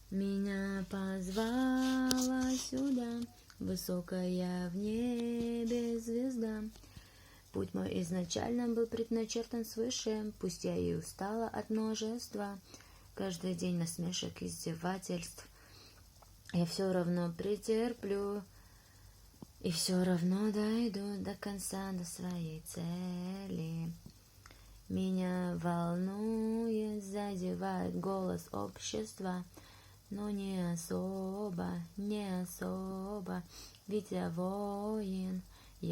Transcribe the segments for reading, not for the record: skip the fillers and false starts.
Меня позвала сюда высокая в небе звезда. Путь мой изначально был предначертан свыше, пусть я и устала от множества. Каждый день насмешек, издевательств. Я все равно претерплю и все равно дойду до конца, до своей цели. Меня волнует, задевает голос общества, но не особо, ведь я воин, и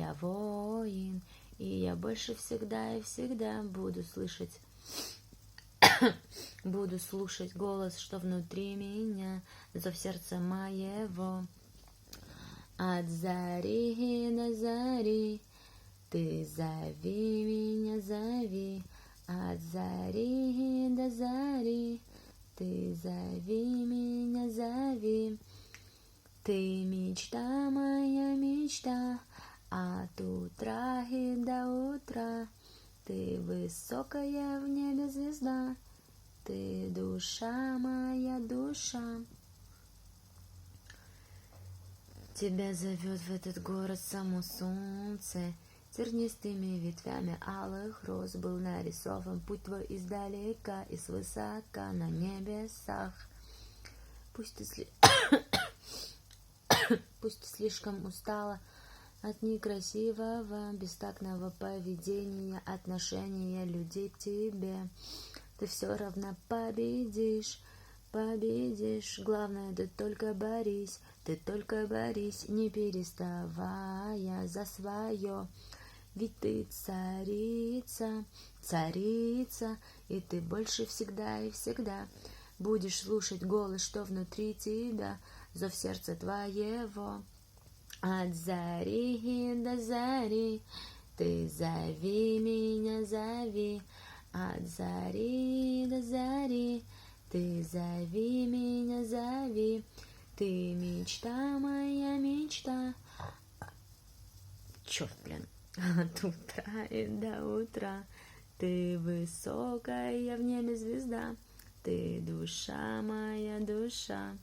я больше всегда и всегда буду слышать голос, что внутри меня, зов сердца моего. От зари до зари ты зови меня, зови. От зари до зари ты зови меня, зови. Ты мечта, моя мечта, от утра и до утра. Ты высокая в небе звезда, ты душа, моя душа. Тебя зовет в этот город само солнце. Тернистыми ветвями алых роз был нарисован путь твой издалека и свысока на небесах. Пусть ты слишком устала от некрасивого, бестактного поведения, отношения людей к тебе. Ты все равно победишь. Главное, ты только борись, не переставая за свое. Ведь ты царица, и ты больше всегда и всегда будешь слушать голос, что внутри тебя, зов сердца твоего. От зари до зари ты зови меня, зови. От зари до зари ты зови меня, зови. Ты мечта, моя мечта. Черт, блин. От утра и до утра. Ты высокая в небе звезда. Ты душа, моя душа.